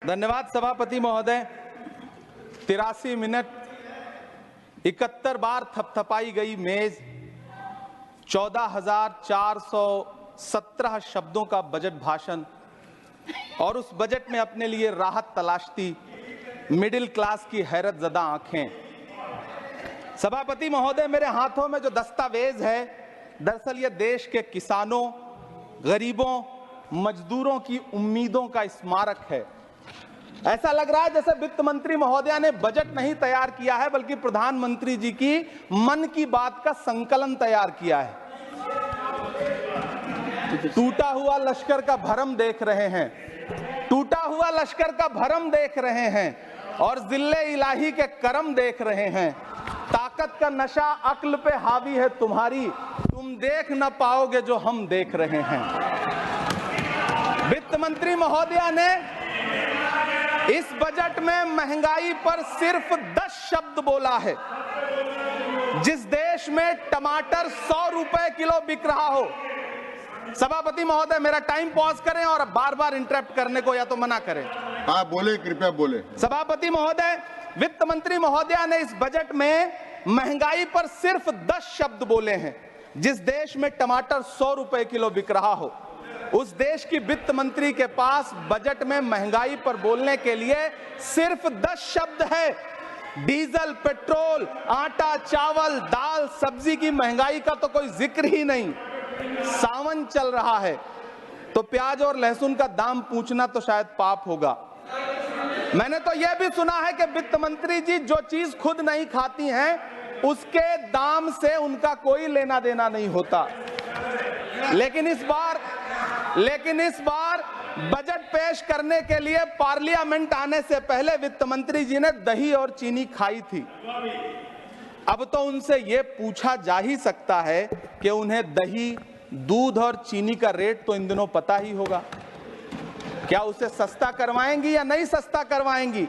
धन्यवाद सभापति महोदय। 83 मिनट 71 बार थपथपाई गई मेज, 14,417 शब्दों का बजट भाषण और उस बजट में अपने लिए राहत तलाशती मिडिल क्लास की हैरतजदा आंखें। सभापति महोदय, मेरे हाथों में जो दस्तावेज है, दरअसल ये देश के किसानों, गरीबों, मजदूरों की उम्मीदों का स्मारक है। ऐसा लग रहा है जैसे वित्त मंत्री महोदया ने बजट नहीं तैयार किया है, बल्कि प्रधानमंत्री जी की मन की बात का संकलन तैयार किया है। टूटा हुआ लश्कर का भरम देख रहे हैं, टूटा हुआ लश्कर का भरम देख रहे हैं और जिल्ले इलाही के करम देख रहे हैं। ताकत का नशा अक्ल पे हावी है तुम्हारी, तुम देख न पाओगे जो हम देख रहे हैं। वित्त मंत्री महोदया ने इस बजट में महंगाई पर सिर्फ 10 शब्द बोला है। जिस देश में टमाटर 100 रुपए किलो बिक रहा हो। सभापति महोदय, मेरा टाइम पॉज करें और बार बार इंटरप्ट करने को या तो मना करें। हाँ बोले, कृपया बोले। सभापति महोदय, वित्त मंत्री महोदया ने इस बजट में महंगाई पर सिर्फ 10 शब्द बोले हैं। जिस देश में टमाटर 100 रुपए किलो बिक रहा हो, उस देश की वित्त मंत्री के पास बजट में महंगाई पर बोलने के लिए सिर्फ 10 शब्द है। डीजल, पेट्रोल, आटा, चावल, दाल, सब्जी की महंगाई का तो कोई जिक्र ही नहीं। सावन चल रहा है तो प्याज और लहसुन का दाम पूछना तो शायद पाप होगा। मैंने तो यह भी सुना है कि वित्त मंत्री जी जो चीज खुद नहीं खाती हैं, उसके दाम से उनका कोई लेना देना नहीं होता। लेकिन इस बार बजट पेश करने के लिए पार्लियामेंट आने से पहले वित्त मंत्री जी ने दही और चीनी खाई थी। अब तो उनसे यह पूछा जा ही सकता है कि उन्हें दही, दूध और चीनी का रेट तो इन दिनों पता ही होगा। क्या उसे सस्ता करवाएंगी या नहीं सस्ता करवाएंगी?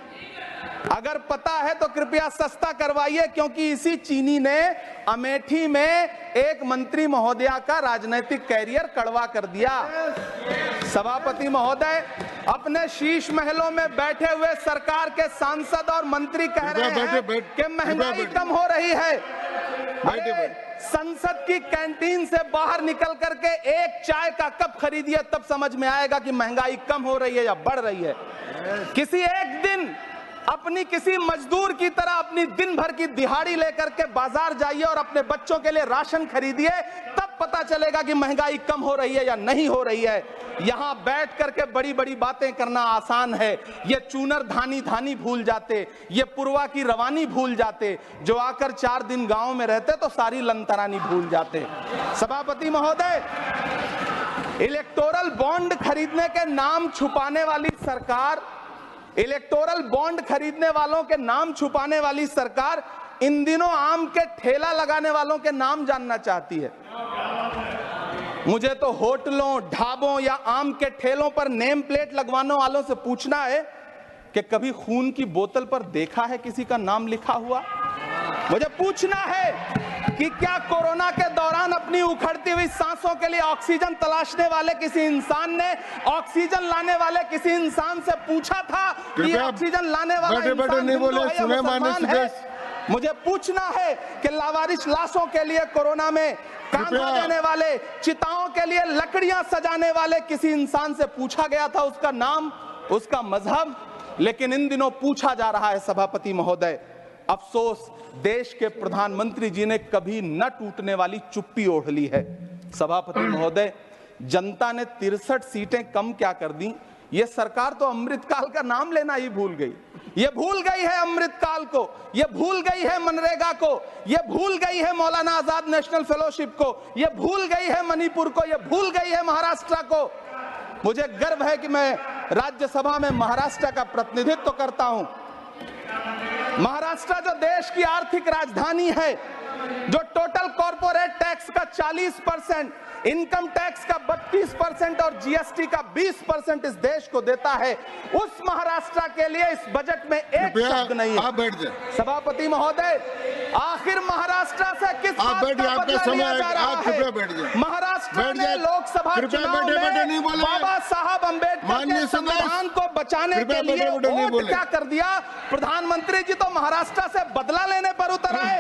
अगर पता है तो कृपया सस्ता करवाइए, क्योंकि इसी चीनी ने अमेठी में एक मंत्री महोदया का राजनीतिक कैरियर कड़वा कर दिया। सभापति महोदय, अपने शीश महलों में बैठे हुए सरकार के सांसद और मंत्री कह रहे हैं कि महंगाई कम हो रही है। संसद की कैंटीन से बाहर निकल करके एक चाय का कप खरीदिए, तब समझ में आएगा कि महंगाई कम हो रही है या बढ़ रही है। किसी एक दिन अपनी किसी मजदूर की तरह अपनी दिन भर की दिहाड़ी लेकर के बाजार जाइए और अपने बच्चों के लिए राशन खरीदिए, तब पता चलेगा कि महंगाई कम हो रही है या नहीं हो रही है। यहां बैठ करके बड़ी बड़ी बातें करना आसान है। ये चूनर धानी धानी भूल जाते, ये पुरवा की रवानी भूल जाते, जो आकर 4 दिन गांव में रहते तो सारी लंतरानी भूल जाते। सभापति महोदय, इलेक्टोरल बॉन्ड खरीदने के नाम छुपाने वाली सरकार, इलेक्टोरल बॉन्ड खरीदने वालों के नाम छुपाने वाली सरकार इन दिनों आम के ठेला लगाने वालों के नाम जानना चाहती है। मुझे तो होटलों, ढाबों या आम के ठेलों पर नेम प्लेट लगवाने वालों से पूछना है कि कभी खून की बोतल पर देखा है किसी का नाम लिखा हुआ? मुझे पूछना है कि क्या कोरोना के दौरान अपनी उखड़ती हुई सांसों के लिए ऑक्सीजन तलाशने वाले किसी इंसान ने ऑक्सीजन लाने वाले किसी इंसान से पूछा था कि ऑक्सीजन लाने वाला इंसान मुसलमान है? मुझे पूछना है कि लावारिश लाशों के लिए कोरोना में कांधा देने वाले, चिताओं के लिए लकड़ियां सजाने वाले किसी इंसान से पूछा गया था उसका नाम, उसका मजहब? लेकिन इन दिनों पूछा जा रहा है। सभापति महोदय, अफसोस देश के प्रधानमंत्री जी ने कभी न टूटने वाली चुप्पी ओढ़ ली है। सभापति महोदय, जनता ने 63 सीटें कम क्या कर दी, ये सरकार तो अमृतकाल का नाम लेना ही भूल गई। ये भूल गई है अमृतकाल को, ये भूल गई है मनरेगा को, ये भूल गई है मौलाना आजाद नेशनल फेलोशिप को, ये भूल गई है मणिपुर को, ये भूल गई है महाराष्ट्र को। मुझे गर्व है कि मैं राज्यसभा में महाराष्ट्र का प्रतिनिधित्व करता हूं। महाराष्ट्र जो देश की आर्थिक राजधानी है, जो टोटल कॉर्पोरेट टैक्स का 40%, इनकम टैक्स का 32% और जीएसटी का 20% इस देश को देता है, उस महाराष्ट्र के लिए इस बजट में एक शब्द नहीं है। आप बैठ जाए। सभापति महोदय, आखिर महाराष्ट्र से किस बात का बदला लिया जा रहा है? महाराष्ट्र में लोकसभा चुनाव में बाबा साहब अम्बेडकर के संविधान को बचाने के लिए वोट क्या कर दिया? प्रधानमंत्री जी तो महाराष्ट्र से बदला लेने पर उतर आए।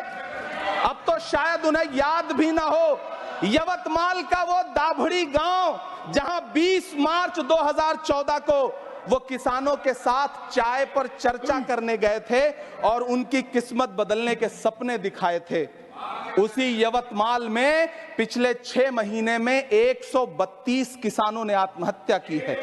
अब तो शायद उन्हें याद भी ना हो यवतमाल का वो दाभड़ी गांव जहां 20 मार्च 2014 को वो किसानों के साथ चाय पर चर्चा करने गए थे और उनकी किस्मत बदलने के सपने दिखाए थे। उसी यवतमाल में पिछले 6 महीने में 132 किसानों ने आत्महत्या की है।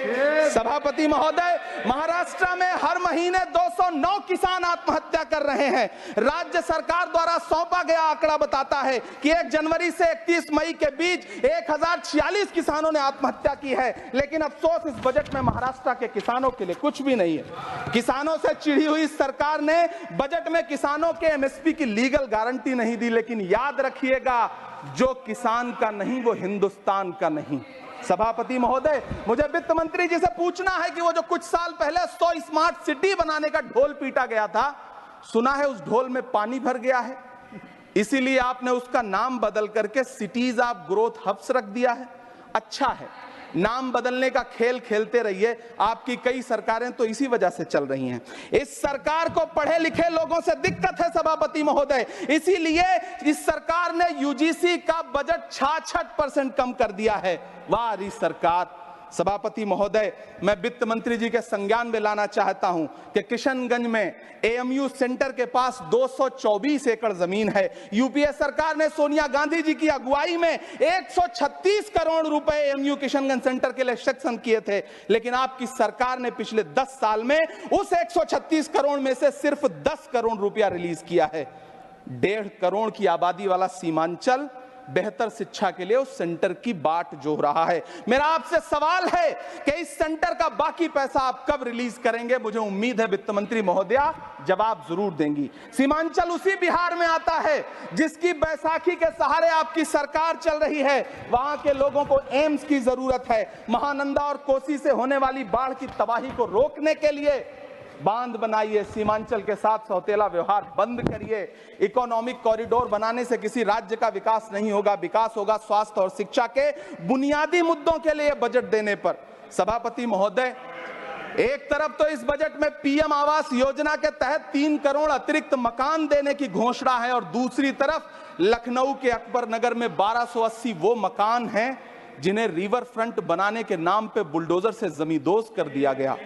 सभापति महोदय, महाराष्ट्र में हर महीने 209 किसान आत्महत्या कर रहे हैं। राज्य सरकार द्वारा सौंपा गया आंकड़ा बताता है कि 1 जनवरी से 31 मई के बीच 1046 किसानों ने आत्महत्या की है। लेकिन अफसोस, इस बजट में महाराष्ट्र के किसानों के लिए कुछ भी नहीं है। किसानों से चिढ़ी हुई सरकार ने बजट में किसानों के एमएसपी की लीगल गारंटी नहीं दी। लेकिन याद रखिएगा, जो किसान का नहीं वो हिंदुस्तान का नहीं। सभापति महोदय, मुझे वित्त मंत्री जी से पूछना है कि वो जो कुछ साल पहले 100 स्मार्ट सिटी बनाने का ढोल पीटा गया था, सुना है उस ढोल में पानी भर गया है, इसीलिए आपने उसका नाम बदल करके सिटीज ऑफ ग्रोथ हब्स रख दिया है। अच्छा है, नाम बदलने का खेल खेलते रहिए। आपकी कई सरकारें तो इसी वजह से चल रही हैं। इस सरकार को पढ़े लिखे लोगों से दिक्कत है सभापति महोदय, इसीलिए इस सरकार ने यूजीसी का बजट 66% कम कर दिया है। वाह री सरकार। सभापति महोदय, मैं वित्त मंत्री जी के संज्ञान में लाना चाहता हूं कि किशनगंज में एएमयू सेंटर के पास 224 एकड़ जमीन है। यूपीए सरकार ने सोनिया गांधी जी की अगुवाई में 136 करोड़ रुपए एएमयू किशनगंज सेंटर के लिए सेक्शन किए थे। लेकिन आपकी सरकार ने पिछले 10 साल में उस 136 करोड़ में से सिर्फ 10 करोड़ रुपया रिलीज किया है। 1.5 करोड़ की आबादी वाला सीमांचल बेहतर शिक्षा के लिए उस सेंटर की बाट जोह रहा है। मेरा आपसे सवाल है कि इस सेंटर का बाकी पैसा आप कब रिलीज करेंगे? मुझे उम्मीद है वित्त मंत्री महोदया जवाब जरूर देंगी। सीमांचल उसी बिहार में आता है जिसकी बैसाखी के सहारे आपकी सरकार चल रही है। वहां के लोगों को एम्स की जरूरत है। महानंदा और कोसी से होने वाली बाढ़ की तबाही को रोकने के लिए बांध बनाइए, सीमांचल के साथ सौतेला व्यवहार बंद करिए। इकोनॉमिक कॉरिडोर बनाने से किसी राज्य का विकास नहीं होगा, विकास होगा स्वास्थ्य और शिक्षा के बुनियादी मुद्दों के लिए बजट देने पर। सभापति महोदय, एक तरफ तो इस बजट में पीएम आवास योजना के तहत 3 करोड़ अतिरिक्त मकान देने की घोषणा है और दूसरी तरफ लखनऊ के अकबर नगर में 1280 वो मकान हैं जिन्हें रिवर फ्रंट बनाने के नाम पे बुलडोजर से जमींदोज कर दिया गया।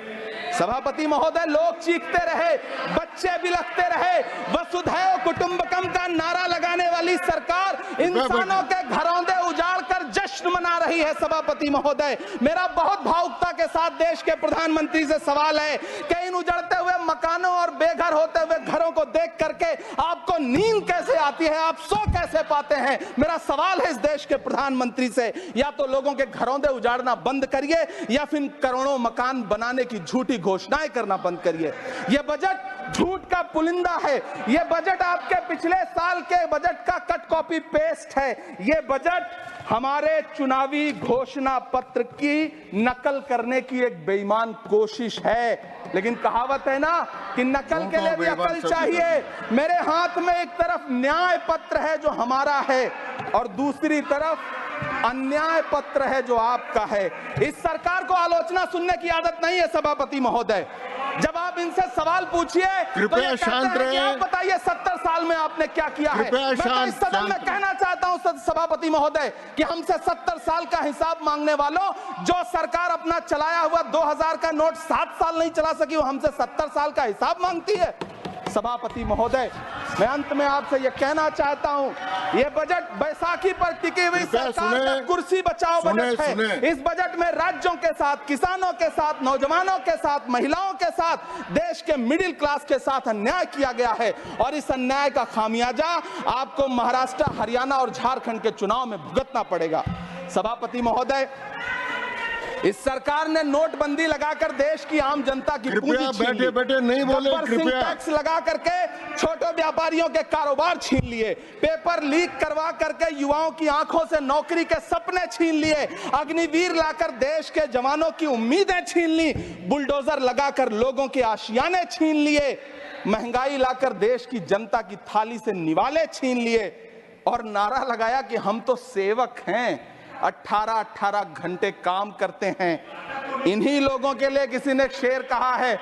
सभापति महोदय, लोग चीखते रहे, बच्चे बिलखते रहे, वसुधैव कुटुंबकम का नारा लगाने वाली सरकार इंसानों के घरौंदे उजाड़ कर जश्न मना रही है। सभापति महोदय, मेरा बहुत भावुकता के साथ देश के प्रधानमंत्री से सवाल है कि इन उजड़ते हुए मकानों और बेघर होते हुए घरों को देख करके आपको नींद कैसे आती है, आप सो कैसे पाते हैं? मेरा सवाल है इस देश के प्रधानमंत्री से, या तो लोगों के घरौंदे उजाड़ना बंद करिए या फिर करोड़ों मकान बनाने की झूठी घोषणाएं करना बंद करिए। यह बजट झूठ का पुलिंदा है। यह बजट आपके पिछले साल के बजट का कट कॉपी पेस्ट है। यह बजट हमारे चुनावी घोषणा पत्र की नकल करने की एक बेईमान कोशिश है। लेकिन कहावत है ना कि नकल के लिए भी अकल चाहिए। मेरे हाथ में एक तरफ न्याय पत्र है जो हमारा है और दूसरी तरफ अन्याय पत्र है जो आपका है। इस सरकार को आलोचना सुनने की आदत नहीं है सभापति महोदय। जब आप इनसे सवाल पूछिए तो ये कहते हैं कि आप बताइए 70 साल में आपने क्या किया है। मैं तो इस सदन में कहना चाहता हूं सभापति महोदय कि हमसे 70 साल का हिसाब मांगने वालों, जो सरकार अपना चलाया हुआ 2000 का नोट 7 साल नहीं चला सकी, वो हमसे 70 साल का हिसाब मांगती है। सभापति महोदय, मैं अंत में आपसे यह कहना चाहता हूं, यह बजट बैसाखी पर टिकी हुई सरकार का कुर्सी बचाओ बजट है। इस बजट में राज्यों के साथ, किसानों के साथ, नौजवानों के साथ, महिलाओं के साथ, देश के मिडिल क्लास के साथ अन्याय किया गया है और इस अन्याय का खामियाजा आपको महाराष्ट्र, हरियाणा और झारखंड के चुनाव में भुगतना पड़ेगा। सभापति महोदय, इस सरकार ने नोटबंदी लगाकर देश की आम जनता की पूंजी कृपया छीन ली। बैठे बैठे नहीं बोले, गब्बर सिंह कृपया। टैक्स लगा करके छोटे व्यापारियों के कारोबार छीन लिए, पेपर लीक करवा करके युवाओं की आंखों से नौकरी के सपने छीन लिए, अग्निवीर लाकर देश के जवानों की उम्मीदें छीन ली, बुलडोजर लगाकर लोगों के आशियाने छीन लिए, महंगाई लाकर देश की जनता की थाली से निवाले छीन लिए और नारा लगाया कि हम तो सेवक हैं, 18-18 घंटे काम करते हैं। इन्हीं लोगों के लिए किसी ने शेर कहा है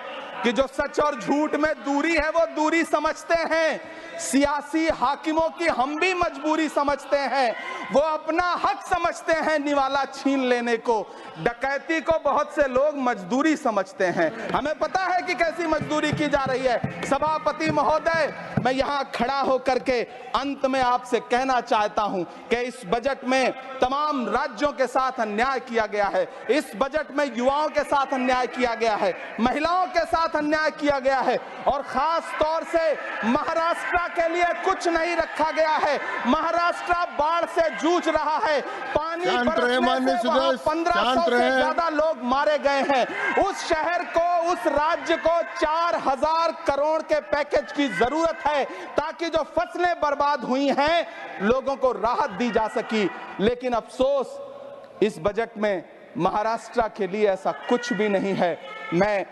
कि जो सच और झूठ में दूरी है वो दूरी समझते हैं, सियासी हाकिमों की हम भी मजबूरी समझते हैं, वो अपना हक समझते हैं निवाला छीन लेने को, डकैती को बहुत से लोग मजदूरी समझते हैं। हमें पता है कि कैसी मजदूरी की जा रही है। सभापति महोदय, मैं यहाँ खड़ा होकर के अंत में आपसे कहना चाहता हूँ कि इस बजट में तमाम राज्यों के साथ अन्याय किया गया है, इस बजट में युवाओं के साथ अन्याय किया गया है, महिलाओं के साथ अन्याय किया गया है और खास तौर से महाराष्ट्र के लिए कुछ नहीं रखा गया है। महाराष्ट्र बाढ़ से जूझ रहा है, पानी बरसने से वहां 1500 से ज्यादा लोग मारे गए हैं। उस शहर को, उस राज्य को 4000 करोड़ के पैकेज की जरूरत है ताकि जो फसलें बर्बाद हुई हैं लोगों को राहत दी जा सकी। लेकिन अफसोस इस बजट में महाराष्ट्र के लिए ऐसा कुछ भी नहीं है। मैं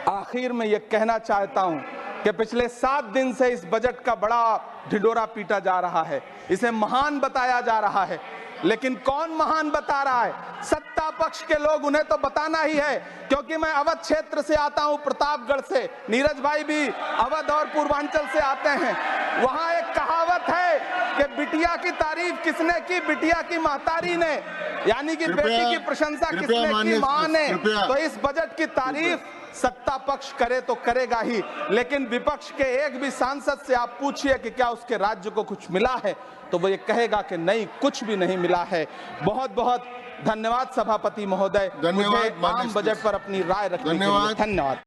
आखिर में यह कहना चाहता हूं कि पिछले 7 दिन से इस बजट का बड़ा ढिंढोरा पीटा जा रहा है, इसे महान बताया जा रहा है, लेकिन कौन महान बता रहा है? सत्ता पक्ष के लोग, उन्हें तो बताना ही है, क्योंकि मैं अवध क्षेत्र से आता हूं, प्रतापगढ़ से, नीरज भाई भी अवध और पूर्वांचल से आते हैं। वहां एक कहावत है कि बिटिया की तारीफ किसने की? बिटिया की महतारी ने, यानी कि बेटी की प्रशंसा किसने की? मां ने। तो इस बजट की तारीफ सत्ता पक्ष करे तो करेगा ही, लेकिन विपक्ष के एक भी सांसद से आप पूछिए कि क्या उसके राज्य को कुछ मिला है, तो वो ये कहेगा कि नहीं, कुछ भी नहीं मिला है। बहुत बहुत धन्यवाद सभापति महोदय, मुझे आम बजट पर अपनी राय रखने के लिए। धन्यवाद।